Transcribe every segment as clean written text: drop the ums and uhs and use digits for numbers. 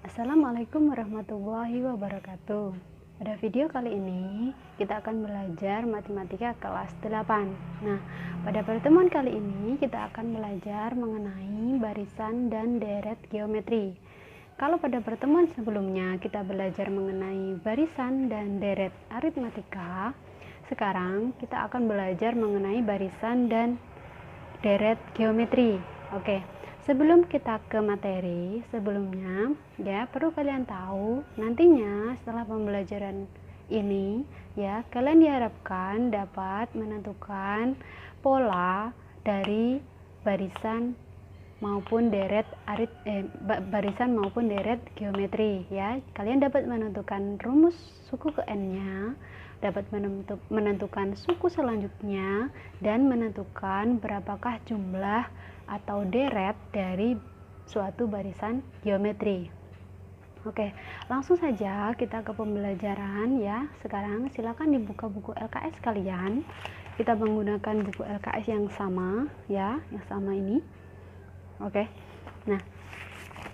Assalamualaikum warahmatullahi wabarakatuh. Pada video kali ini kita akan belajar matematika kelas 8. Nah, pada pertemuan kali ini kita akan belajar mengenai barisan dan deret geometri. Kalau pada pertemuan sebelumnya kita belajar mengenai barisan dan deret aritmatika, sekarang kita akan belajar mengenai barisan dan deret geometri. Oke, sebelum kita ke materi, sebelumnya ya perlu kalian tahu nantinya setelah pembelajaran ini ya kalian diharapkan dapat menentukan pola dari barisan maupun deret barisan maupun deret geometri ya. Kalian dapat menentukan rumus suku ke n-nya, dapat menentukan suku selanjutnya, dan menentukan berapakah jumlah atau deret dari suatu barisan geometri. Oke, langsung saja kita ke pembelajaran ya. Sekarang silakan dibuka buku LKS kalian. Kita menggunakan buku LKS yang sama ya, yang sama ini. Oke. Nah,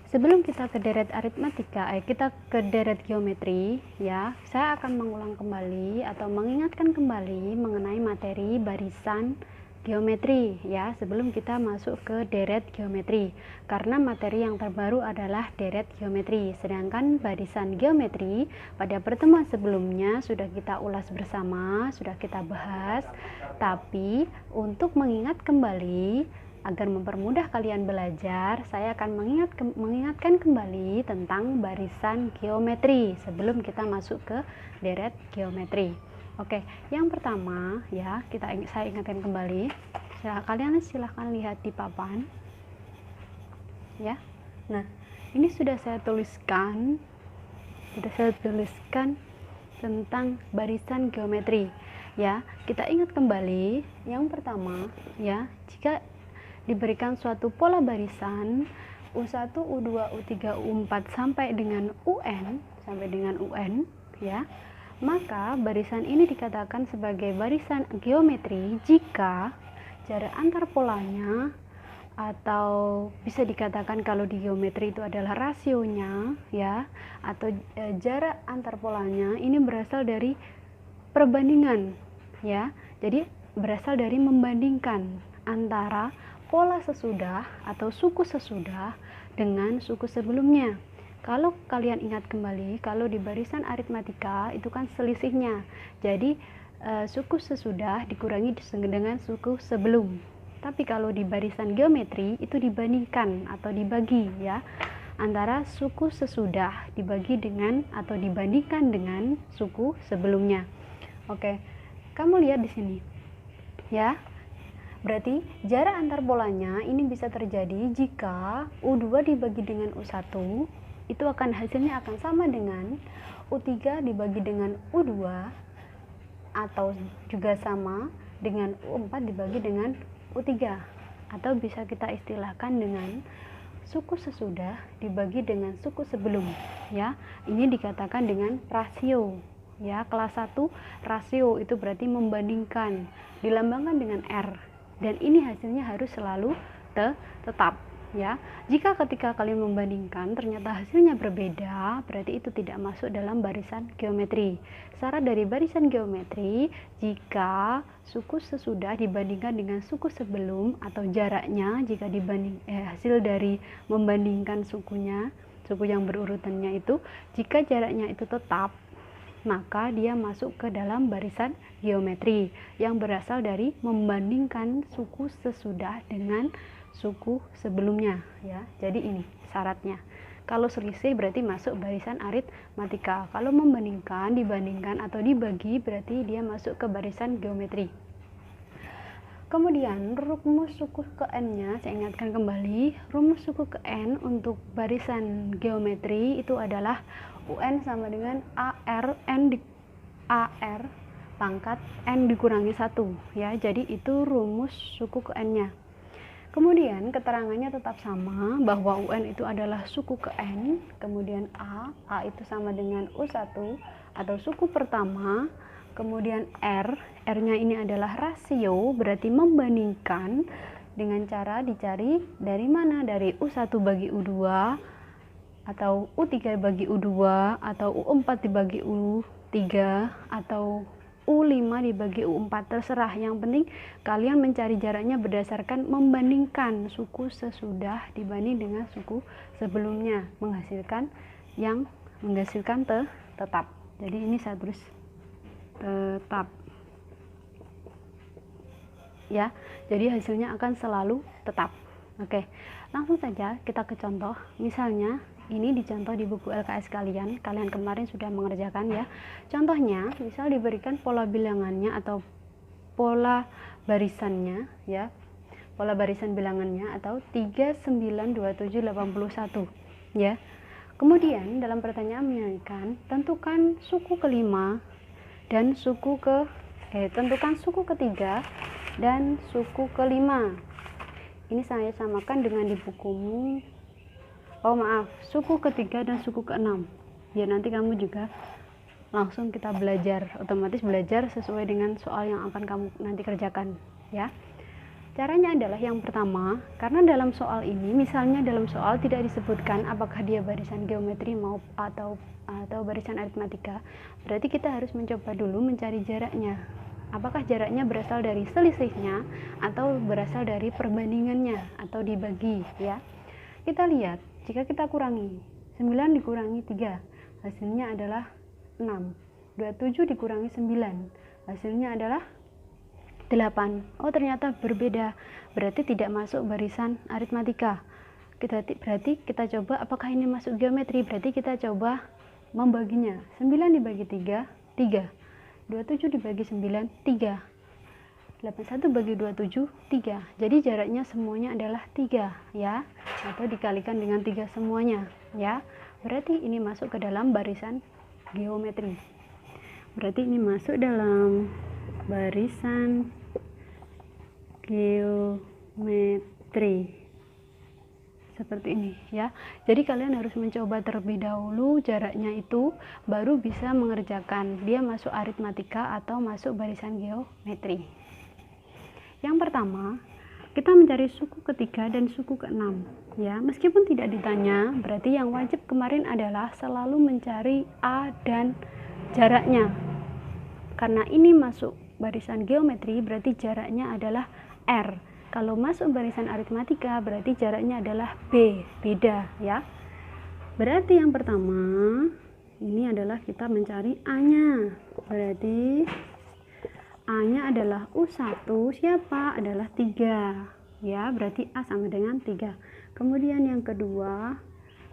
sebelum kita ke deret aritmatika, kita ke deret geometri ya, saya akan mengulang kembali atau mengingatkan kembali mengenai materi barisan geometri ya, sebelum kita masuk ke deret geometri. Karena materi yang terbaru adalah deret geometri, sedangkan barisan geometri pada pertemuan sebelumnya sudah kita ulas bersama, sudah kita bahas. Tapi untuk mengingat kembali agar mempermudah kalian belajar, saya akan mengingatkan kembali tentang barisan geometri sebelum kita masuk ke deret geometri. Oke, yang pertama ya, saya ingatkan kembali. Kalian silahkan lihat di papan. Ya. Nah, ini sudah saya tuliskan tentang barisan geometri. Ya, kita ingat kembali yang pertama ya, jika diberikan suatu pola barisan U1, U2, U3, U4 sampai dengan UN ya, maka barisan ini dikatakan sebagai barisan geometri jika jarak antar polanya, atau bisa dikatakan kalau di geometri itu adalah rasionya ya, atau jarak antar polanya ini berasal dari perbandingan ya. Jadi berasal dari membandingkan antara pola sesudah atau suku sesudah dengan suku sebelumnya. Kalau kalian ingat kembali, kalau di barisan aritmatika itu kan selisihnya. Jadi suku sesudah dikurangi dengan suku sebelum. Tapi kalau di barisan geometri itu dibandingkan atau dibagi ya, antara suku sesudah dibagi dengan atau dibandingkan dengan suku sebelumnya. Oke, kamu lihat di sini ya. Berarti jarak antar polanya ini bisa terjadi jika U2 dibagi dengan U1, itu hasilnya akan sama dengan U3 dibagi dengan U2, atau juga sama dengan U4 dibagi dengan U3, atau bisa kita istilahkan dengan suku sesudah dibagi dengan suku sebelum ya. Ini dikatakan dengan rasio ya. Kelas 1 rasio itu berarti membandingkan, dilambangkan dengan R, dan ini hasilnya harus selalu tetap ya. Jika ketika kalian membandingkan ternyata hasilnya berbeda, berarti itu tidak masuk dalam barisan geometri. Syarat dari barisan geometri, jika suku sesudah dibandingkan dengan suku sebelum, atau jaraknya jika hasil dari membandingkan suku yang berurutannya itu, jika jaraknya itu tetap, maka dia masuk ke dalam barisan geometri yang berasal dari membandingkan suku sesudah dengan suku sebelumnya ya. Jadi ini syaratnya. Kalau selisih berarti masuk barisan aritmatika. Kalau membandingkan, dibandingkan atau dibagi berarti dia masuk ke barisan geometri. Kemudian rumus suku ke n-nya saya ingatkan kembali. Rumus suku ke n untuk barisan geometri itu adalah UN sama dengan AR pangkat N dikurangi 1 ya. Jadi itu rumus suku ke N-nya. Kemudian keterangannya tetap sama, bahwa UN itu adalah suku ke N, kemudian A itu sama dengan U1 atau suku pertama, kemudian R-nya ini adalah rasio, berarti membandingkan dengan cara dicari dari mana? Dari U1 bagi U2 atau U3 dibagi U2, atau U4 dibagi U3, atau U5 dibagi U4, terserah. Yang penting kalian mencari jaraknya berdasarkan membandingkan suku sesudah dibanding dengan suku sebelumnya, menghasilkan tetap. Jadi ini saya tulis tetap ya, jadi hasilnya akan selalu tetap. Oke, langsung saja kita ke contoh. Misalnya ini dicontoh di buku LKS kalian kemarin sudah mengerjakan ya. Contohnya misal diberikan pola bilangannya atau pola barisannya ya, pola barisan bilangannya atau 392781 ya. Kemudian dalam pertanyaan menanyakan tentukan suku kelima dan tentukan suku ketiga dan suku kelima. Ini saya samakan dengan di bukumu. Suku ketiga dan suku keenam. Ya, nanti kamu juga langsung kita otomatis belajar sesuai dengan soal yang akan kamu nanti kerjakan ya. Caranya adalah yang pertama, karena dalam soal ini misalnya dalam soal tidak disebutkan apakah dia barisan geometri atau barisan aritmatika, berarti kita harus mencoba dulu mencari jaraknya. Apakah jaraknya berasal dari selisihnya atau berasal dari perbandingannya atau dibagi ya. Kita lihat, jika kita kurangi 9 dikurangi 3 hasilnya adalah 6, 27 dikurangi 9 hasilnya adalah 8. Oh, ternyata berbeda, berarti tidak masuk barisan aritmatika. Berarti kita coba apakah ini masuk geometri, berarti kita coba membaginya. 9 dibagi 3, 3. 27 dibagi 9, 3. 81 bagi 27, 3. Jadi jaraknya semuanya adalah 3 ya, atau dikalikan dengan 3 semuanya ya. Berarti ini masuk ke dalam barisan geometri. Berarti ini masuk dalam barisan geometri. Seperti ini ya. Jadi kalian harus mencoba terlebih dahulu jaraknya itu, baru bisa mengerjakan dia masuk aritmatika atau masuk barisan geometri. Yang pertama, kita mencari suku ketiga dan suku keenam ya. Meskipun tidak ditanya, berarti yang wajib kemarin adalah selalu mencari A dan jaraknya. Karena ini masuk barisan geometri, berarti jaraknya adalah R. Kalau masuk barisan aritmatika berarti jaraknya adalah B, beda ya. Berarti yang pertama ini adalah kita mencari A-nya. Berarti A-nya adalah U1, siapa? Adalah 3 ya, berarti A sama dengan 3. Kemudian yang kedua,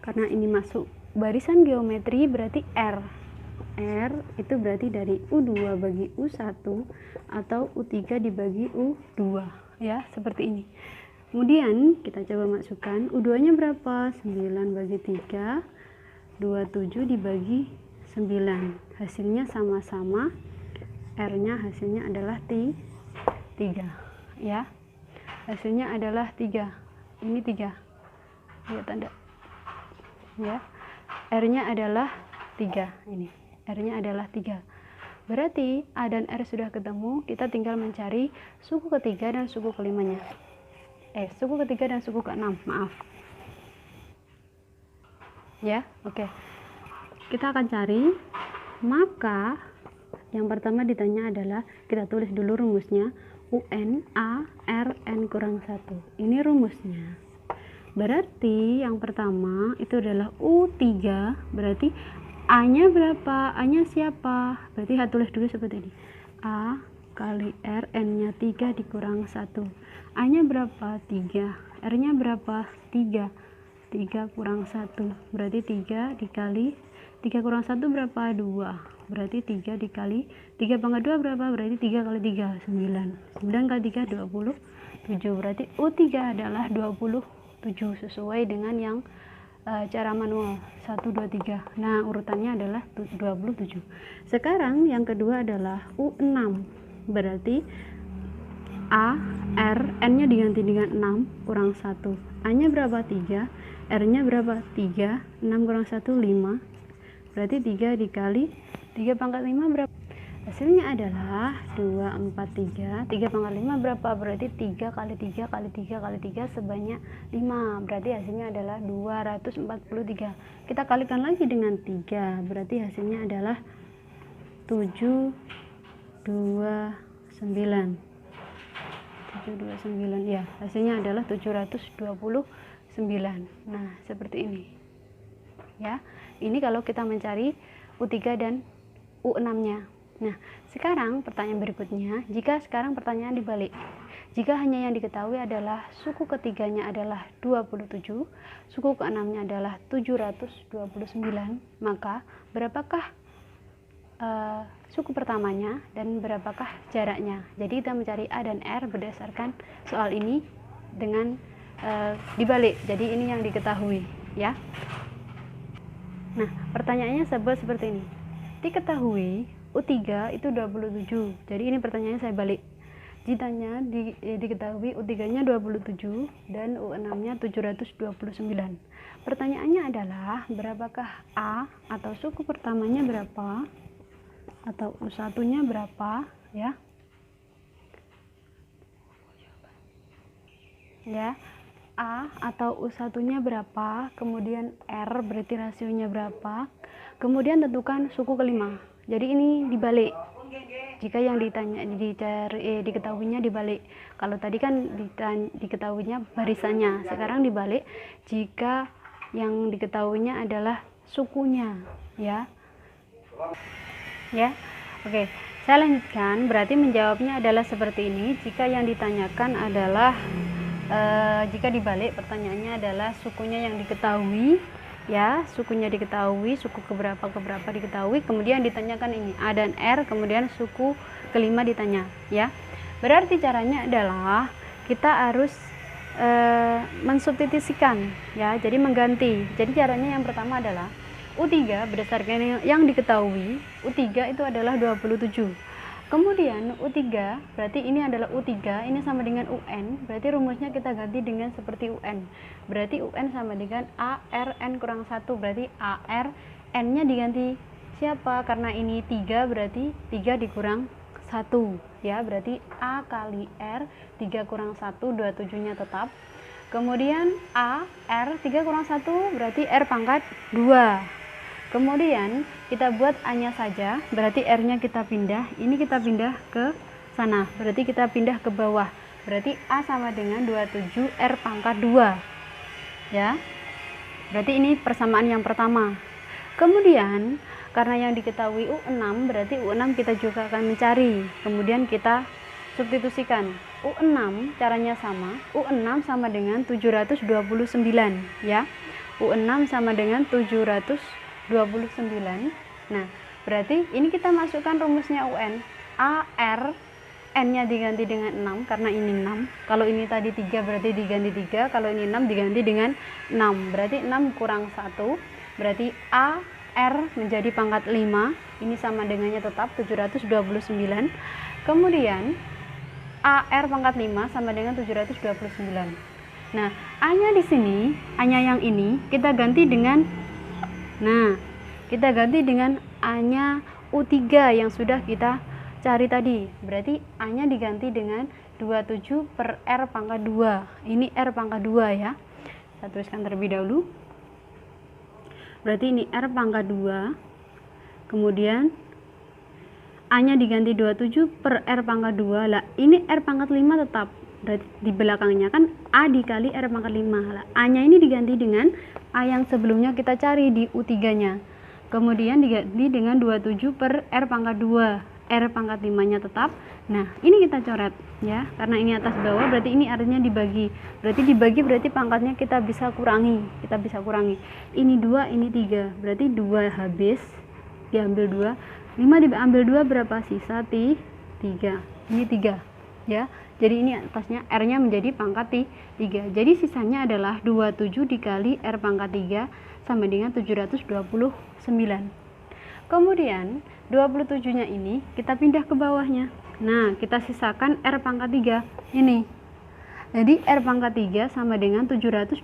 karena ini masuk barisan geometri berarti R itu berarti dari U2 bagi U1 atau U3 dibagi U2 ya, seperti ini. Kemudian kita coba masukkan U2 nya berapa? 9 bagi 3, 27 dibagi 9, hasilnya sama-sama R nya hasilnya adalah 3 ya, hasilnya adalah 3. Ini 3 lihat tanda ya, R nya adalah 3. Ini R nya adalah 3. Berarti A dan R sudah ketemu, kita tinggal mencari suku ketiga dan suku kelimanya. Suku ketiga dan suku keenam, maaf. Ya, oke. Kita akan cari, maka yang pertama ditanya adalah, kita tulis dulu rumusnya, UN A R N kurang 1. Ini rumusnya. Berarti yang pertama itu adalah U3, berarti A-nya berapa? A-nya siapa? Berarti tulis dulu seperti ini. A kali R, N-nya 3 dikurang 1. A-nya berapa? 3. R-nya berapa? 3. 3 kurang 1. Berarti 3 dikali 3 kurang 1 berapa? 2. Berarti 3 dikali 3 pangkat 2 berapa? Berarti 3 kali 3, 9. 9 kali 3, 27. Berarti U3 adalah 27 sesuai dengan yang cara manual 1, 2, 3. Nah, urutannya adalah 27. Sekarang yang kedua adalah U6. Berarti A, R, N-nya diganti dengan 6 kurang 1. A-nya berapa? 3. R-nya berapa? 3. 6 kurang 1, 5. Berarti 3 dikali 3 pangkat 5 berapa? Hasilnya adalah 2, 4, 3 pangkat 5 berapa? Berarti 3 kali 3 kali 3 kali 3 sebanyak 5, berarti hasilnya adalah 243. Kita kalikan lagi dengan 3, berarti hasilnya adalah 729. 729 ya, hasilnya adalah 729. Nah, seperti ini ya. Ini kalau kita mencari U3 dan U6 nya. Nah, sekarang pertanyaan berikutnya, jika sekarang pertanyaan dibalik. Jika hanya yang diketahui adalah suku ketiganya adalah 27, suku keenamnya adalah 729, maka berapakah suku pertamanya dan berapakah jaraknya? Jadi kita mencari A dan R berdasarkan soal ini dengan dibalik. Jadi ini yang diketahui ya. Nah, pertanyaannya seperti ini. Diketahui U3 itu 27. Jadi ini pertanyaannya saya balik. Ditanya diketahui U3-nya 27 dan U6-nya 729. Pertanyaannya adalah berapakah A atau suku pertamanya berapa atau U1-nya berapa ya? Ya. A atau U1-nya berapa, kemudian R berarti rasionya berapa, kemudian tentukan suku kelima. Jadi ini dibalik. Jika yang diketahuinya dibalik. Kalau tadi kan diketahuinya barisannya, sekarang dibalik. Jika yang diketahuinya adalah sukunya, ya. Ya. Oke, saya lanjutkan. Berarti menjawabnya adalah seperti ini. Jika yang ditanyakan adalah jika dibalik pertanyaannya adalah sukunya yang diketahui ya, sukunya diketahui, suku keberapa diketahui, kemudian ditanyakan ini A dan R, kemudian suku kelima ditanya ya. Berarti caranya adalah kita harus mensubstitusikan ya, jadi mengganti. Jadi caranya yang pertama adalah U3 berdasarkan yang diketahui, U3 itu adalah 27. Kemudian U3 berarti ini adalah U3, ini sama dengan UN, berarti rumusnya kita ganti dengan seperti UN. Berarti UN sama dengan ARN kurang 1, berarti AR N-nya diganti siapa? Karena ini 3 berarti 3 dikurang 1 ya, berarti A kali R 3 kurang 1, 27-nya tetap. Kemudian A R 3 kurang 1 berarti R pangkat 2. Kemudian kita buat A-nya saja, berarti R-nya kita pindah, ini kita pindah ke sana, berarti kita pindah ke bawah, berarti A sama dengan 27 R pangkat 2 ya. Berarti ini persamaan yang pertama. Kemudian karena yang diketahui U6, berarti U6 kita juga akan mencari, kemudian kita substitusikan. U6 caranya sama, U6 sama dengan 729 ya, U6 sama dengan 729. Nah, berarti ini kita masukkan rumusnya UN. AR N-nya diganti dengan 6 karena ini 6. Kalau ini tadi 3 berarti diganti 3, kalau ini 6 diganti dengan 6. Berarti 6 kurang 1. Berarti AR menjadi pangkat 5. Ini sama dengannya tetap 729. Kemudian AR pangkat 5 sama dengan 729. Nah, A-nya di sini, A-nya yang ini kita ganti dengan A-nya U3 yang sudah kita cari tadi. Berarti A-nya diganti dengan 27 per R pangkat 2. Ini R pangkat 2 ya. Saya tuliskan terlebih dahulu. Berarti ini R pangkat 2. Kemudian A-nya diganti 27 per R pangkat 2. Lah, ini R pangkat 5 tetap. Berarti di belakangnya kan A dikali R pangkat 5. Lah, A-nya ini diganti dengan A yang sebelumnya kita cari di U3-nya. Kemudian diganti dengan 27 per R pangkat 2. R pangkat 5-nya tetap. Nah, ini kita coret ya. Karena ini atas bawah, berarti ini R-nya dibagi. Berarti dibagi berarti pangkatnya kita bisa kurangi. Ini 2, ini 3. Berarti 2 habis. Diambil 2. 5 diambil 2 berapa? Sisa 3. Ini 3 ya. Jadi ini atasnya R-nya menjadi pangkat 3. Jadi sisanya adalah 27 dikali R pangkat 3 sama dengan 729. Kemudian 27-nya ini kita pindah ke bawahnya. Nah, kita sisakan R pangkat 3 ini. Jadi R pangkat 3 sama dengan 729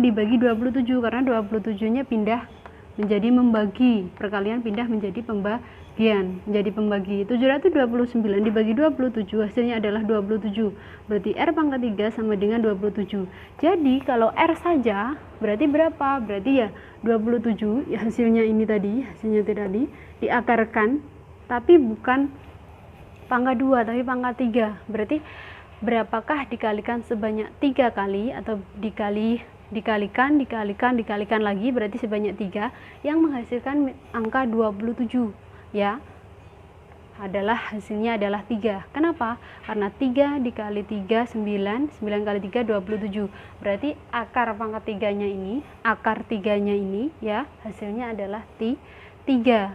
dibagi 27 karena 27-nya pindah menjadi membagi, perkalian pindah menjadi pembagian, menjadi pembagi. 729 dibagi 27 hasilnya adalah 27. Berarti R pangkat 3 sama dengan 27. Jadi kalau R saja berarti berapa? Berarti ya 27 ya, hasilnya ini tadi, hasilnya tadi diakarkan tapi bukan pangkat 2 tapi pangkat 3. Berarti berapakah dikalikan sebanyak 3 kali atau dikalikan lagi, berarti sebanyak 3 yang menghasilkan angka 27 ya, hasilnya adalah 3. Kenapa? Karena 3 dikali 3 9 kali 3 27. Berarti akar pangkat 3-nya ini, akar 3-nya ini ya, hasilnya adalah 3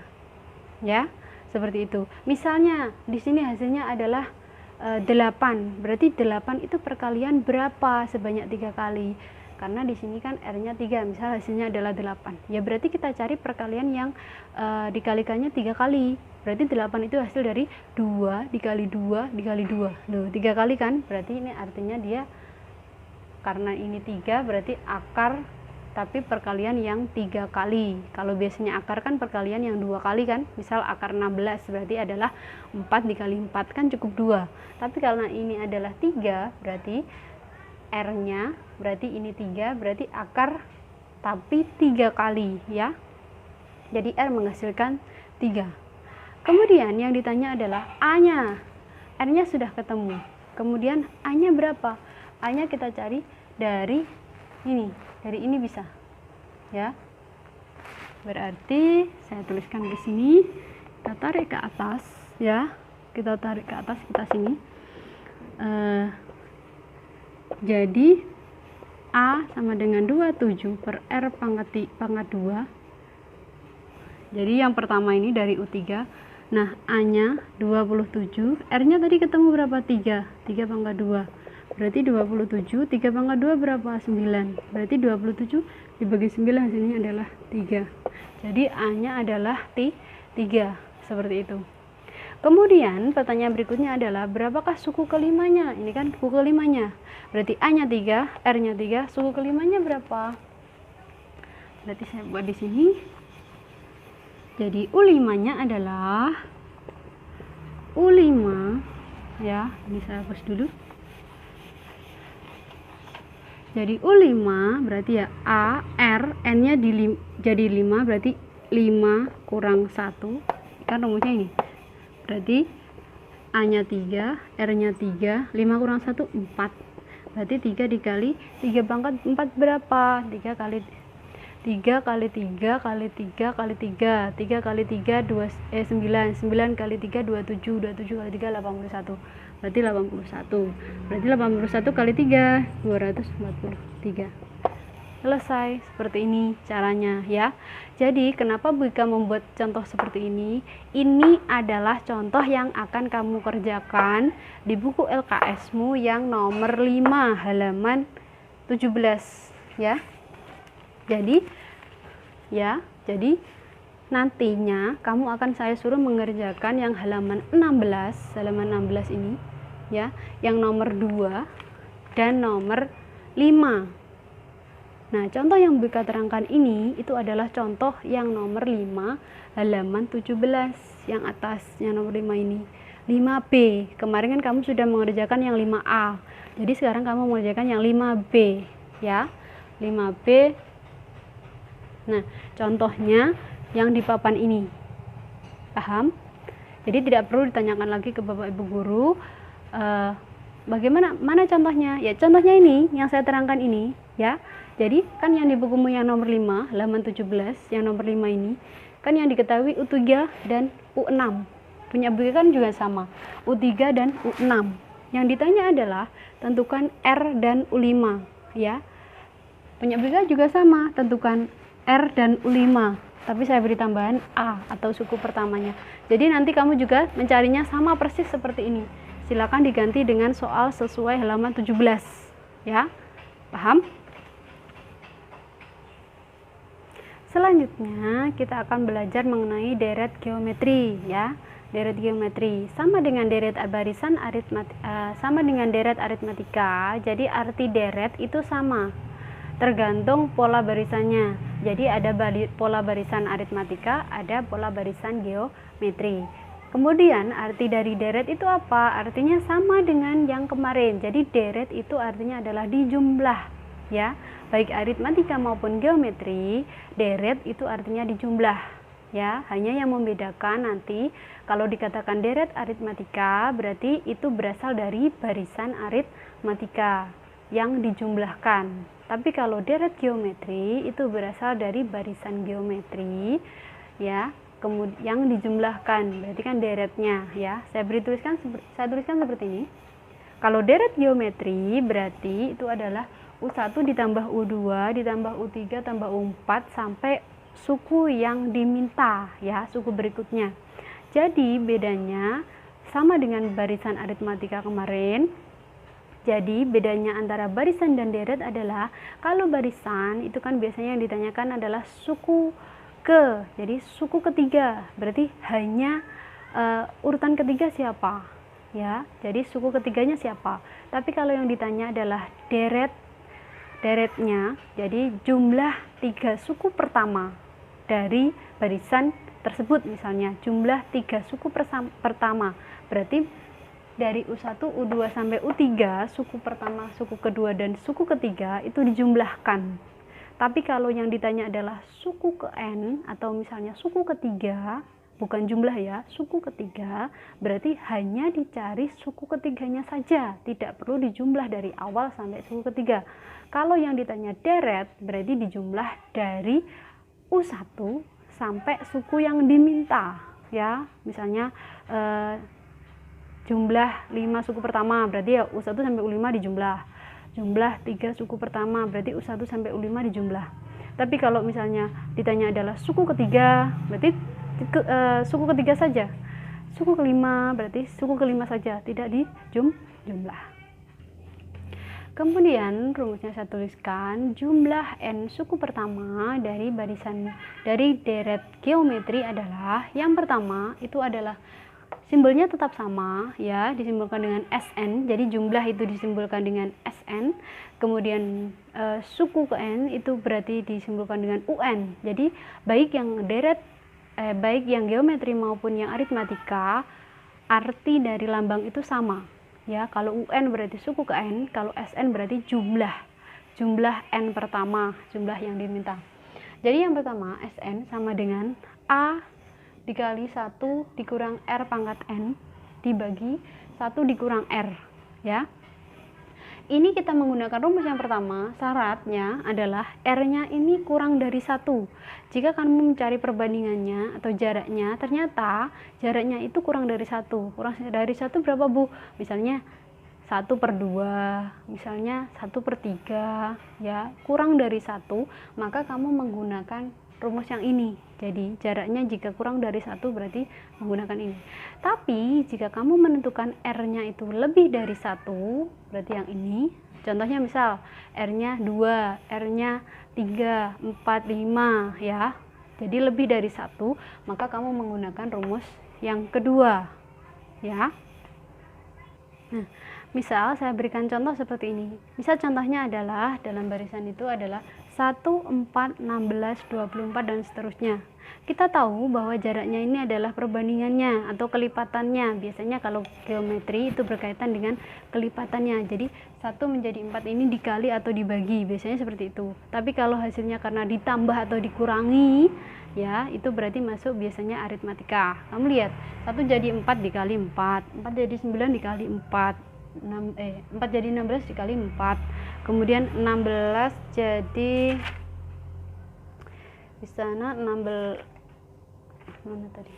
ya. Seperti itu. Misalnya di sini hasilnya adalah 8. Berarti 8 itu perkalian berapa sebanyak 3 kali? Karena di sini kan R-nya 3, misal hasilnya adalah 8. Ya berarti kita cari perkalian yang dikalikannya 3 kali. Berarti 8 itu hasil dari 2 dikali 2 dikali 2. Loh, 3 kali kan? Berarti ini artinya dia, karena ini 3 berarti akar tapi perkalian yang 3 kali. Kalau biasanya akar kan perkalian yang 2 kali kan, misal akar 16 berarti adalah 4 dikali 4 kan cukup 2. Tapi karena ini adalah 3 berarti R-nya berarti ini 3, berarti akar tapi 3 kali ya. Jadi R menghasilkan 3. Kemudian yang ditanya adalah A-nya. R-nya sudah ketemu. Kemudian A-nya berapa? A-nya kita cari dari ini bisa ya. Berarti saya tuliskan di sini, kita tarik ke atas ya, kita tarik ke atas kita sini. Jadi A sama dengan 27 per R pangkat 2. Jadi yang pertama ini dari U3. Nah, A-nya 27, R-nya tadi ketemu berapa? 3 pangkat 2. Berarti 27, 3 pangkat 2 berapa? 9. Berarti 27 dibagi 9 hasilnya adalah 3. Jadi A-nya adalah 3. Seperti itu. Kemudian pertanyaan berikutnya adalah berapakah suku kelimanya? Ini kan suku kelimanya. Berarti A-nya 3, R-nya 3, suku kelimanya berapa? Berarti saya buat di sini. Jadi U5-nya adalah U5 ya, ini saya hapus dulu. Jadi U5 berarti ya A, R, N-nya jadi 5, berarti 5 kurang 1. Kan rumusnya ini. Berarti A-nya 3, R-nya 3, 5 kurang 1, 4. Berarti 3 dikali 3 pangkat 4 berapa? 3 kali 3 kali 3 kali 3 kali 3. 3 kali 3 9. 9 kali 3 27. 27 kali 3 81. Berarti 81. Berarti 81 kali 3 243. Selesai. Seperti ini caranya ya. Jadi kenapa Bu Ika membuat contoh seperti ini? Ini adalah contoh yang akan kamu kerjakan di buku LKS-mu yang nomor 5 halaman 17 ya. Jadi nantinya kamu akan saya suruh mengerjakan yang halaman 16 ini ya, yang nomor 2 dan nomor 5. Nah, contoh yang Bu Ika terangkan ini itu adalah contoh yang nomor 5 halaman 17 yang atas, yang nomor 5 ini. 5B. Kemarin kan kamu sudah mengerjakan yang 5A. Jadi sekarang kamu mengerjakan yang 5B ya. 5B. Nah, contohnya yang di papan ini. Paham? Jadi tidak perlu ditanyakan lagi ke Bapak Ibu guru mana contohnya? Ya, contohnya ini yang saya terangkan ini ya. Jadi kan yang di bukumu yang nomor 5 halaman 17, yang nomor 5 ini kan yang diketahui U3 dan U6. Punya Bu Ika kan juga sama, U3 dan U6. Yang ditanya adalah tentukan R dan U5 ya. Punya Bu Ika juga sama, tentukan R dan U5, tapi saya beri tambahan A atau suku pertamanya. Jadi nanti kamu juga mencarinya sama persis seperti ini. Silakan diganti dengan soal sesuai halaman 17 ya. Paham? Selanjutnya kita akan belajar mengenai deret geometri ya. Deret geometri sama dengan deret barisan sama dengan deret aritmatika. Jadi arti deret itu sama. tergantung pola barisannya. Jadi ada pola barisan aritmatika, ada pola barisan geometri. Kemudian arti dari deret itu apa? Artinya sama dengan yang kemarin. Jadi deret itu artinya adalah dijumlah, ya. Baik aritmatika maupun geometri, deret itu artinya dijumlah, ya. Hanya yang membedakan nanti kalau dikatakan deret aritmatika berarti itu berasal dari barisan aritmatika yang dijumlahkan. Tapi kalau deret geometri itu berasal dari barisan geometri, ya, kemudian yang dijumlahkan, berarti kan deretnya, ya. Saya tuliskan seperti ini. Kalau deret geometri berarti itu adalah U1 ditambah U2 ditambah U3 tambah U4 sampai suku yang diminta, ya, suku berikutnya. Jadi bedanya sama dengan barisan aritmatika kemarin. Jadi bedanya antara barisan dan deret adalah kalau barisan itu kan biasanya yang ditanyakan adalah suku ke. Jadi suku ketiga berarti hanya urutan ketiga siapa, ya. Jadi suku ketiganya siapa. Tapi kalau yang ditanya adalah deretnya, jadi jumlah 3 suku pertama dari barisan tersebut, misalnya jumlah 3 suku pertama berarti dari U1, U2 sampai U3, suku pertama, suku kedua, dan suku ketiga itu dijumlahkan. Tapi kalau yang ditanya adalah suku ke N atau misalnya suku ketiga, bukan jumlah ya, suku ketiga, berarti hanya dicari suku ketiganya saja, tidak perlu dijumlah dari awal sampai suku ketiga. Kalau yang ditanya deret, berarti dijumlah dari U1 sampai suku yang diminta, ya. Misalnya jumlah 5 suku pertama berarti ya U1 sampai U5 dijumlah. Jumlah 3 suku pertama berarti U1 sampai U5 dijumlah. Tapi kalau misalnya ditanya adalah suku ketiga, berarti suku ketiga saja. Suku kelima berarti suku kelima saja, tidak dijumlah. Kemudian rumusnya saya tuliskan, jumlah N suku pertama dari deret geometri adalah, yang pertama itu adalah simbolnya tetap sama, ya, disimbolkan dengan SN. Jadi jumlah itu disimbolkan dengan SN. Kemudian suku ke N itu berarti disimbolkan dengan UN. Jadi baik yang geometri maupun yang aritmatika, arti dari lambang itu sama, ya. Kalau UN berarti suku ke N, kalau SN berarti jumlah N pertama, jumlah yang diminta. Jadi yang pertama SN sama dengan A dikali 1 dikurang R pangkat N dibagi 1 dikurang R, ya. Ini kita menggunakan rumus yang pertama, syaratnya adalah R-nya ini kurang dari 1. Jika kamu mencari perbandingannya atau jaraknya, ternyata jaraknya itu kurang dari 1. Kurang dari 1 berapa, Bu? Misalnya 1/2, misalnya 1/3, ya. Kurang dari 1, maka kamu menggunakan rumus yang ini. Jadi jaraknya jika kurang dari 1 berarti menggunakan ini. Tapi jika kamu menentukan R-nya itu lebih dari 1, berarti yang ini. Contohnya misal R-nya 2, R-nya 3, 4, 5, ya. Jadi lebih dari 1, maka kamu menggunakan rumus yang kedua, ya. Nah, misal saya berikan contoh seperti ini. Misal contohnya adalah dalam barisan itu adalah 1, 4, 16, 24 dan seterusnya. Kita tahu bahwa jaraknya ini adalah perbandingannya atau kelipatannya. Biasanya kalau geometri itu berkaitan dengan kelipatannya. Jadi 1 menjadi 4 ini dikali atau dibagi. Biasanya seperti itu. Tapi kalau hasilnya karena ditambah atau dikurangi, ya, itu berarti masuk biasanya aritmatika. Kamu lihat, 1 jadi 4 dikali 4, 4 jadi 9 dikali 4, 4 jadi 16 dikali 4, kemudian 16 jadi di sana 16 mana tadi,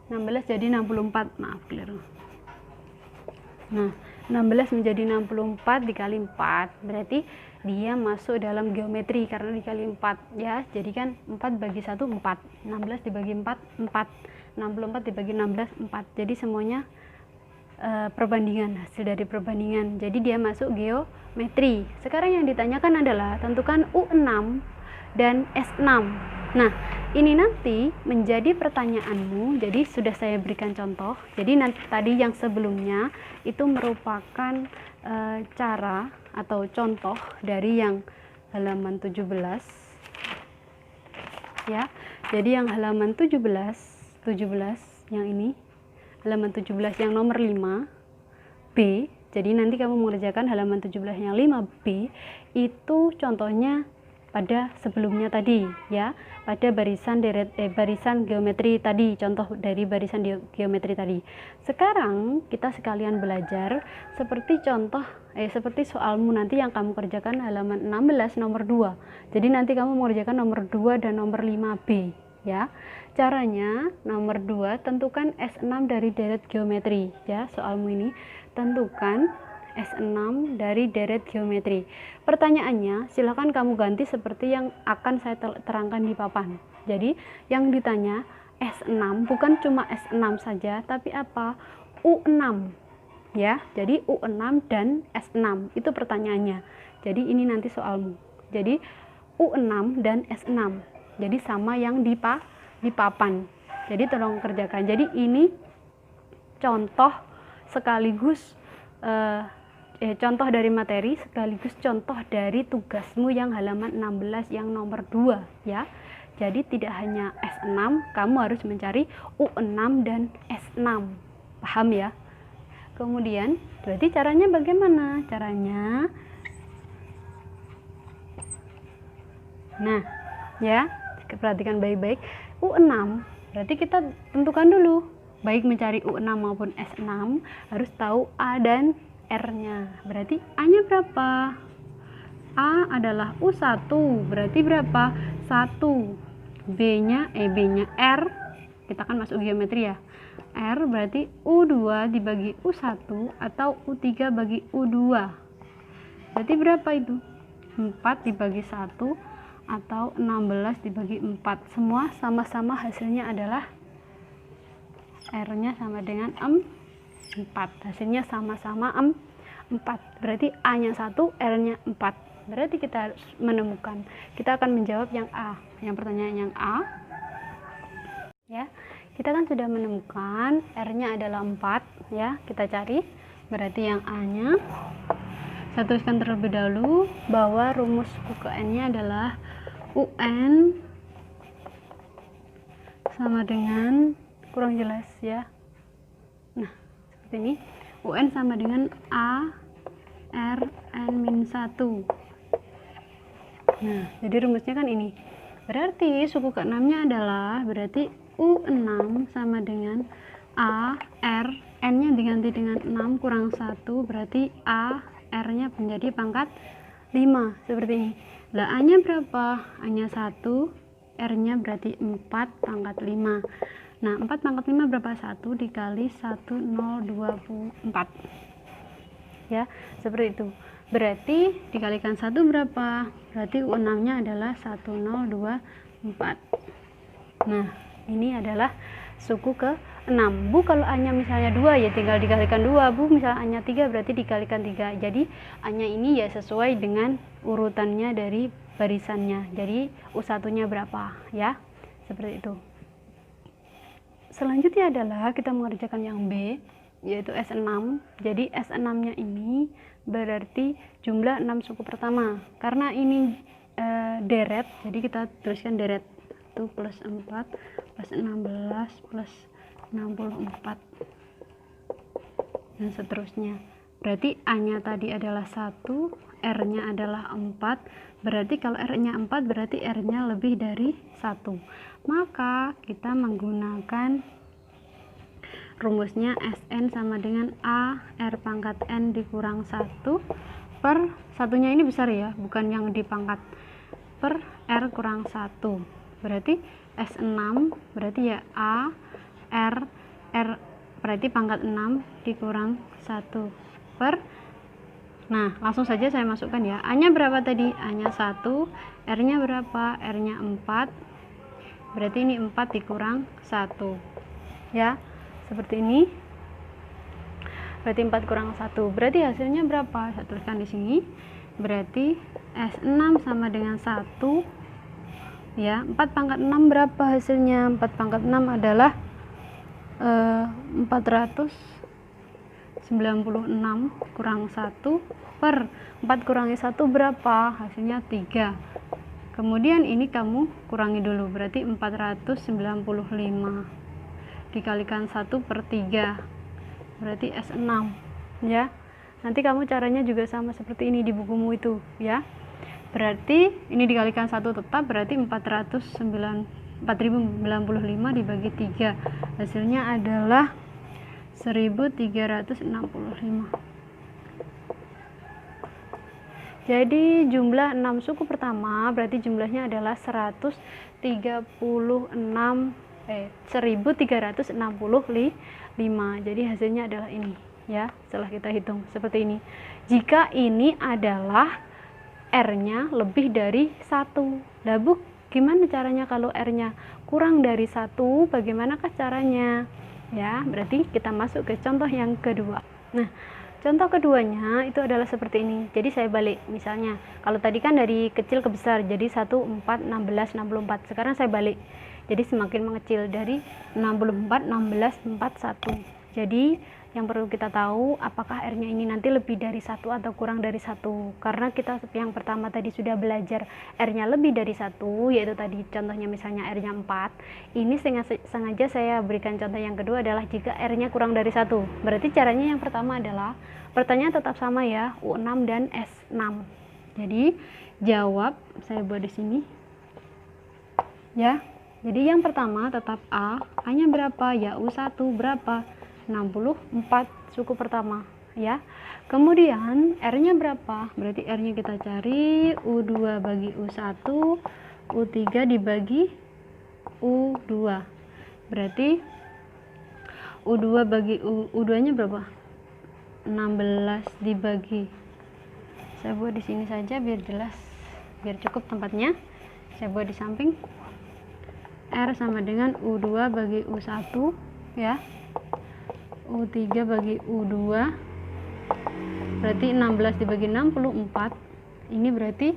16 jadi 64, maaf keliru. Nah, 16 menjadi 64 dikali 4 berarti dia masuk dalam geometri karena dikali 4, ya. Jadi kan 4 bagi 1 4, 16 dibagi 4 4, 64 dibagi 16 4. Jadi semuanya perbandingan, hasil dari perbandingan. Jadi dia masuk geometri. Sekarang yang ditanyakan adalah tentukan U6 dan S6. Nah, ini nanti menjadi pertanyaanmu. Jadi sudah saya berikan contoh. Jadi nanti tadi yang sebelumnya itu merupakan cara atau contoh dari yang halaman 17 ya. Jadi yang halaman 17 yang ini, halaman 17 yang nomor 5 B. Jadi nanti kamu mengerjakan halaman 17 yang 5B itu contohnya pada sebelumnya tadi ya, pada barisan barisan geometri tadi, contoh dari barisan geometri tadi. Sekarang kita sekalian belajar seperti contoh seperti soalmu nanti yang kamu kerjakan halaman 16 nomor 2. Jadi nanti kamu mengerjakan nomor 2 dan nomor 5B ya. Caranya nomor 2, tentukan S6 dari deret geometri ya. Soalmu ini tentukan S6 dari deret geometri. Pertanyaannya silakan kamu ganti seperti yang akan saya terangkan di papan. Jadi yang ditanya S6 bukan cuma S6 saja, tapi apa? U6 ya. Jadi U6 dan S6 itu pertanyaannya. Jadi ini nanti soalmu. Jadi U6 dan S6. Jadi sama yang di papan. Jadi tolong kerjakan. Jadi ini contoh sekaligus contoh dari materi sekaligus contoh dari tugasmu yang halaman 16 yang nomor 2 ya. Jadi tidak hanya S6, kamu harus mencari U6 dan S6. Paham ya? Kemudian berarti caranya bagaimana? Caranya nah ya, perhatikan baik-baik. U6 berarti kita tentukan dulu, baik mencari U6 maupun S6 harus tahu A dan R-nya. Berarti A-nya berapa? A adalah U1, berarti berapa? 1. B-nya R, kita kan masuk geometri ya. R berarti U2 dibagi U1 atau U3 bagi U2. Berarti berapa itu? 4 dibagi 1 atau 16 dibagi 4. Semua sama-sama hasilnya adalah R-nya sama dengan 4. Hasilnya sama-sama 4. Berarti A-nya 1, R-nya 4. Berarti kita harus menemukan. Kita akan menjawab yang A. Yang pertanyaan yang A. Ya. Kita kan sudah menemukan R-nya adalah 4 ya. Kita cari. Berarti yang A-nya saya tuliskan terlebih dahulu bahwa rumus UKN-nya adalah UN sama dengan, kurang jelas ya. Nah, seperti ini. UN sama dengan A R N-1. Nah, jadi rumusnya kan ini. Berarti suku ke-6-nya adalah berarti U6 sama dengan A R, N-nya diganti dengan 6 kurang 1, berarti A R-nya menjadi pangkat 5 seperti ini. Lah A-nya berapa? A-nya 1, R-nya berarti 4 pangkat 5. Nah, 4 pangkat 5 berapa? 1 dikali 1, 0, 24. Ya, seperti itu. Berarti dikalikan 1 berapa? Berarti U6-nya adalah 1, 0, 2, 4. Nah, ini adalah suku ke-6. Bu, kalau A-nya misalnya 2 ya tinggal dikalikan 2. Bu, misalnya A-nya 3 berarti dikalikan 3. Jadi A-nya ini ya sesuai dengan urutannya dari barisannya. Jadi U1-nya berapa ya? Seperti itu. Selanjutnya adalah kita mengerjakan yang B, yaitu S6. Jadi S6-nya ini berarti jumlah 6 suku pertama. Karena ini deret, jadi kita tuliskan deret. Itu plus 4 plus 16 plus 64 dan seterusnya. Berarti A-nya tadi adalah 1, R-nya adalah 4. Berarti kalau R-nya 4 berarti R-nya lebih dari 1. Maka kita menggunakan rumusnya Sn sama dengan A R pangkat N dikurang 1 per satunya ini besar ya, bukan yang di pangkat, per R kurang 1. Berarti S6 berarti ya A R berarti pangkat 6 dikurang 1 per, nah langsung saja saya masukkan ya. A nya berapa tadi? A nya 1, R nya berapa? R nya 4, berarti ini 4 dikurang 1 ya, seperti ini. Berarti 4 kurang 1, berarti hasilnya berapa? Saya tuliskan di sini. Berarti S6 sama dengan 1 ya. 4 pangkat 6 berapa hasilnya? 4 pangkat 6 adalah 496 kurang 1 per 4 kurangi 1 berapa? Hasilnya 3. Kemudian ini kamu kurangi dulu, berarti 495 dikalikan 1 per 3 berarti S6 ya. Nanti kamu caranya juga sama seperti ini di bukumu itu ya. Berarti ini dikalikan 1 tetap, berarti 4095 dibagi 3 hasilnya adalah 1365. Jadi jumlah 6 suku pertama berarti jumlahnya adalah 1365. Jadi hasilnya adalah ini ya, setelah kita hitung seperti ini. Jika ini adalah R-nya lebih dari 1. Lah Bu, gimana caranya kalau R-nya kurang dari 1? Bagaimanakah caranya? Ya, berarti kita masuk ke contoh yang kedua. Nah, contoh keduanya itu adalah seperti ini. Jadi saya balik, misalnya kalau tadi kan dari kecil ke besar, jadi 1, 4, 16, 64. Sekarang saya balik, jadi semakin mengecil dari 64, 16, 41. Jadi yang perlu kita tahu, apakah R-nya ini nanti lebih dari 1 atau kurang dari 1. Karena kita yang pertama tadi sudah belajar R-nya lebih dari 1, yaitu tadi contohnya misalnya R-nya 4. Ini sengaja saya berikan contoh yang kedua adalah jika R-nya kurang dari 1. Berarti caranya yang pertama adalah, pertanyaan tetap sama ya, U6 dan S6. Jadi jawab, saya buat di sini ya. Jadi yang pertama tetap A-nya berapa? Ya U1 berapa? 64 suku pertama ya. Kemudian R-nya berapa? Berarti R-nya kita cari U2 bagi U1, U3 dibagi U2. Berarti U2 bagi U2-nya berapa? 16 dibagi. Saya buat di sini saja biar jelas, biar cukup tempatnya. Saya buat di samping. R sama dengan U2 bagi U1 ya. U3 bagi U2 berarti 16 dibagi 64. Ini berarti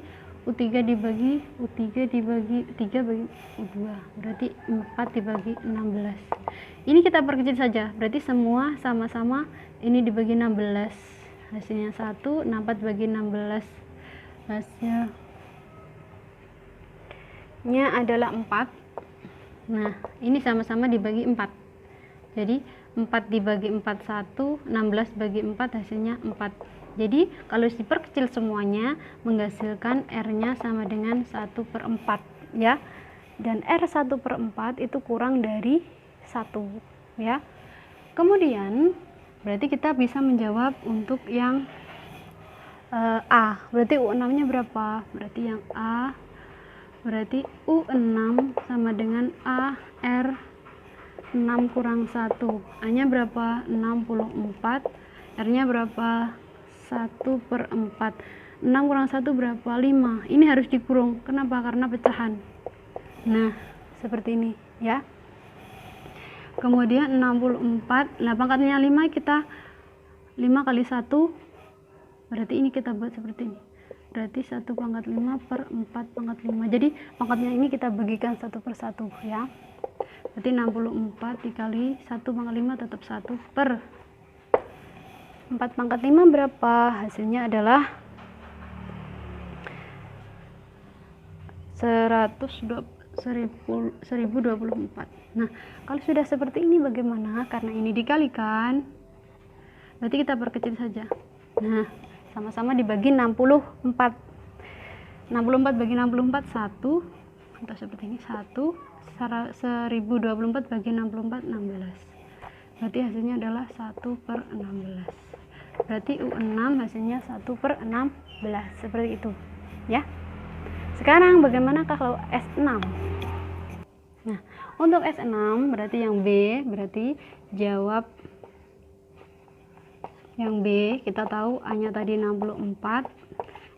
U3 dibagi 3 bagi U2 berarti 4 dibagi 16. Ini kita perkecil saja, berarti semua sama-sama ini dibagi 16 hasilnya 1. 64 bagi 16 hasilnya adalah 4. Nah ini sama-sama dibagi 4, jadi 4 dibagi 4 1, 16 bagi 4 hasilnya 4. Jadi kalau diperkecil semuanya menghasilkan R-nya sama dengan 1/4 ya. Dan R 1/4 itu kurang dari 1 ya. Kemudian berarti kita bisa menjawab untuk yang A. Berarti U6 nya berapa? Berarti yang A berarti U6 sama dengan A R 6 kurang 1. A nya berapa? 64. R nya berapa? 1/4. 6 kurang 1 berapa? 5. Ini harus dikurung. Kenapa? Karena pecahan. Nah seperti ini ya. Kemudian 64. Nah pangkatnya 5, kita 5 kali 1 berarti ini kita buat seperti ini. Berarti 1 pangkat 5 per 4 pangkat 5. Jadi pangkatnya ini kita bagikan 1 per 1 ya. Berarti 64 dikali 1 pangkat 5 tetap 1 per 4 pangkat 5 berapa? Hasilnya adalah 1024. Nah kalau sudah seperti ini bagaimana? Karena ini dikalikan, berarti kita perkecil saja. Nah sama-sama dibagi 64. 64 bagi 64 1, atau seperti ini 1. 1024 bagi 64 16. Berarti hasilnya adalah 1/16. Berarti U6 hasilnya 1/16 seperti itu ya. Sekarang bagaimanakah kalau S6? Nah untuk S6 berarti yang B, berarti jawab yang B. Kita tahu A nya tadi 64,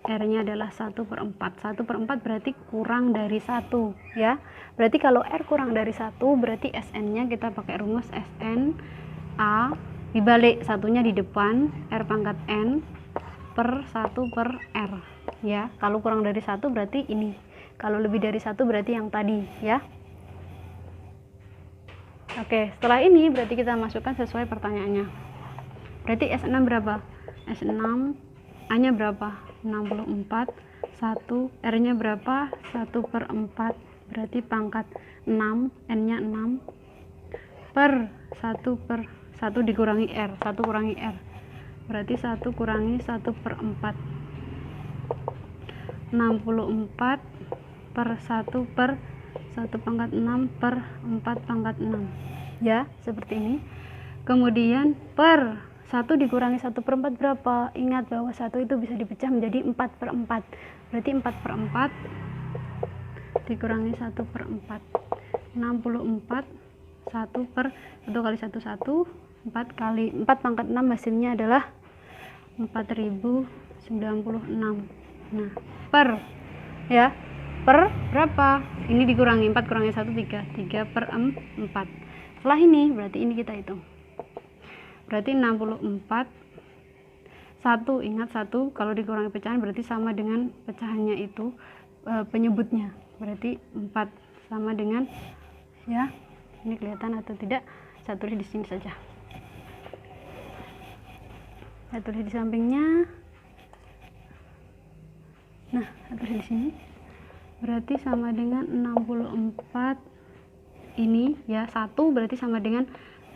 R nya adalah 1/4. 1/4 berarti kurang dari 1 ya. Berarti kalau R kurang dari 1 berarti SN nya kita pakai rumus SN A dibalik, satunya di depan, R pangkat N per 1 per R ya. Kalau kurang dari 1 berarti ini, Kalau lebih dari 1 berarti yang tadi ya. Oke, setelah ini berarti kita masukkan sesuai pertanyaannya. Berarti S6 berapa? S6 A-nya berapa? 64. 1, R-nya berapa? 1/4. Berarti pangkat 6, N-nya 6 per 1 dikurangi R. 1 kurangi R. Berarti 1 kurangi 1/4. 64 per 1 per 1/6 per 4/6 ya, seperti ini. Kemudian per 1 dikurangi 1/4 berapa? Ingat bahwa 1 itu bisa dipecah menjadi 4/4. Berarti 4/4 dikurangi 1/4. 64. 1 per 1 kali 1 1, 4 kali 4/6 hasilnya adalah 4096. Nah, per ya, per berapa? Ini dikurangi 4 kurangi 1 3, 3/4. Setelah ini berarti ini kita hitung. Berarti 64. 1, ingat 1 kalau dikurangi pecahan berarti sama dengan pecahannya itu penyebutnya. Berarti 4 sama dengan ya. Ini kelihatan atau tidak? Saya tulis di sini saja. Saya tulis di sampingnya. Nah, saya tulis di sini. Berarti sama dengan 64. Ini ya, 1 berarti sama dengan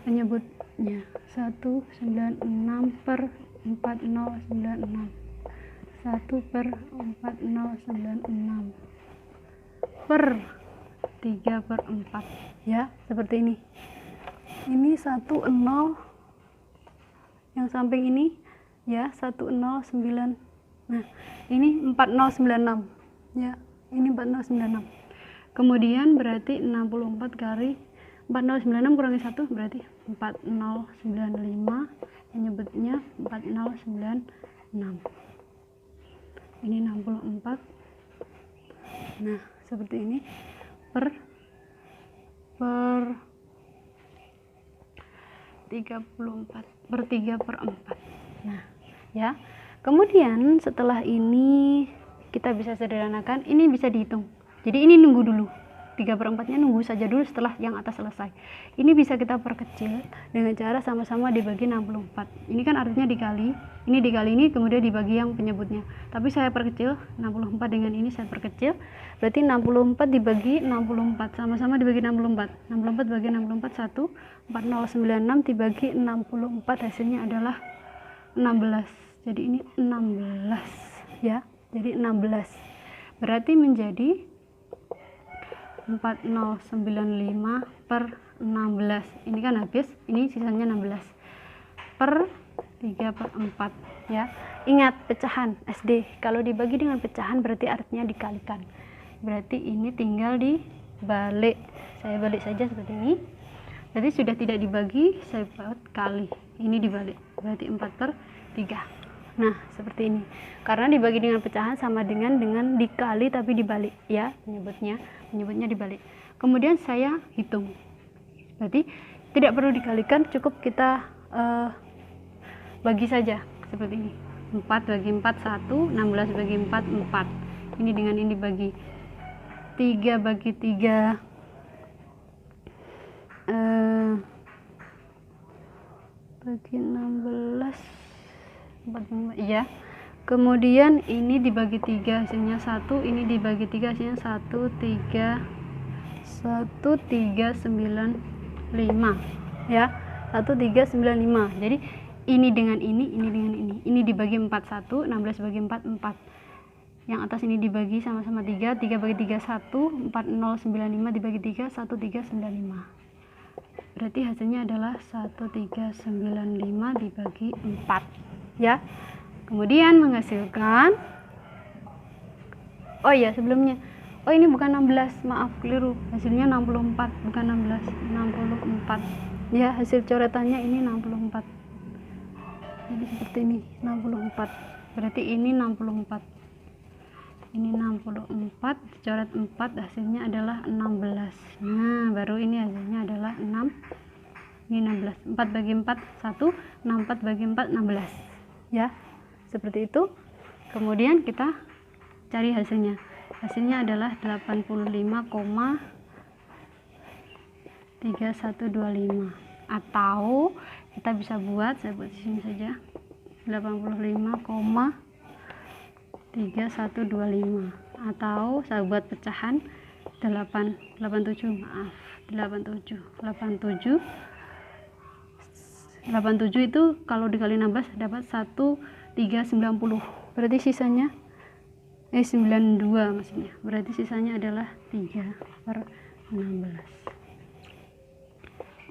penyebutnya. 196 per 4096. 1 per 4096 per 3/4 ya, seperti ini. Ini 10 yang samping ini ya, 109. Nah, ini 4096 ya, ini 4096. Kemudian berarti 64 kali 4096 kurangi 1 berarti 4095, penyebutnya 4096. Ini 64. Nah, seperti ini per 34 per 3/4. Nah ya, kemudian setelah ini kita bisa sederhanakan, ini bisa dihitung. Jadi ini nunggu dulu, 3/4-nya nunggu saja dulu setelah yang atas selesai. Ini bisa kita perkecil dengan cara sama-sama dibagi 64. Ini kan artinya dikali ini kemudian dibagi yang penyebutnya. Tapi saya perkecil 64 dengan ini saya perkecil. Berarti 64 dibagi 64, sama-sama dibagi 64. 64 bagi 64 1, 4096 dibagi 64 hasilnya adalah 16. Jadi ini 16 ya. Jadi 16. Berarti menjadi 4095 per 16. Ini kan habis, ini sisanya 16 per 3/4 ya. Ingat pecahan SD, kalau dibagi dengan pecahan berarti artinya dikalikan. Berarti ini tinggal dibalik. Saya balik saja seperti ini. Jadi sudah tidak dibagi, saya buat kali. Ini dibalik. Berarti 4/3. Nah, seperti ini. Karena dibagi dengan pecahan sama dengan dikali tapi dibalik ya, penyebutnya dibalik. Kemudian saya hitung. Berarti tidak perlu dikalikan, cukup kita bagi saja seperti ini. 4 bagi 4 1, 16 bagi 4 4. Ini dengan ini bagi 3 bagi 3 bagi 16 45 ya. Kemudian ini dibagi 3 hasilnya 1, ini dibagi 3 hasilnya 1 3 1395 ya. 1395. Jadi ini dengan ini dibagi 4 1, 16 bagi 4 4. Yang atas ini dibagi sama-sama 3, 3 bagi 3 1, 4095 dibagi 3 1395. Berarti hasilnya adalah 1395 dibagi 4 ya. Kemudian menghasilkan, oh ya sebelumnya, oh ini bukan 16, maaf keliru, hasilnya 64 bukan 16, 64 ya. Hasil coretannya ini 64, jadi seperti ini 64. Berarti ini 64, ini 64 dicoret 4 hasilnya adalah 16. Nah baru ini hasilnya adalah 6, ini 16. 4 bagi 4 1, 64 bagi 4 16 ya, seperti itu. Kemudian kita cari hasilnya. hasilnya adalah 85,3125, atau kita bisa buat, saya buat di sini saja, 85,3125, atau saya buat pecahan 87 itu kalau dikali 16 dapat 1390, berarti sisanya 92 maksudnya, berarti sisanya adalah 3/16,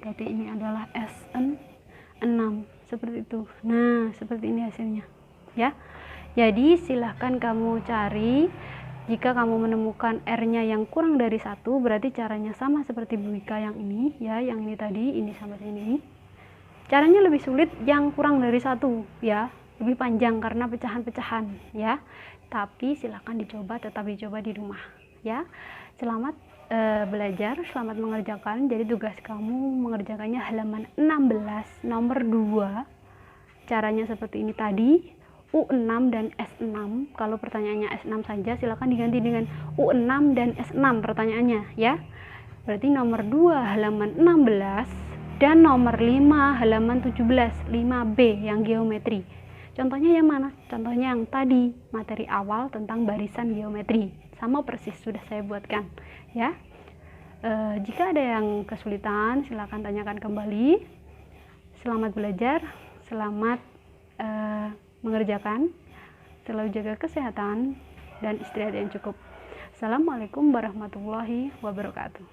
berarti ini adalah SN6, seperti itu. Nah, seperti ini hasilnya ya. Jadi silahkan kamu cari. Jika kamu menemukan R-nya yang kurang dari 1, berarti caranya sama seperti Bu Wika yang ini ya, yang ini tadi, ini sama ini. Caranya lebih sulit yang kurang dari 1 ya, lebih panjang karena pecahan-pecahan ya. Tapi silahkan dicoba, tetap dicoba di rumah ya. Selamat belajar, selamat mengerjakan. Jadi tugas kamu mengerjakannya halaman 16 nomor 2. Caranya seperti ini tadi. U6 dan S6, kalau pertanyaannya S6 saja silahkan diganti dengan U6 dan S6 pertanyaannya ya. Berarti nomor 2 halaman 16 dan nomor 5 halaman 17, 5B yang geometri. Contohnya yang mana? Contohnya yang tadi, materi awal tentang barisan geometri, sama persis sudah saya buatkan ya. Jika ada yang kesulitan silahkan tanyakan kembali. Selamat belajar, selamat mengerjakan, selalu jaga kesehatan dan istirahat yang cukup. Assalamualaikum warahmatullahi wabarakatuh.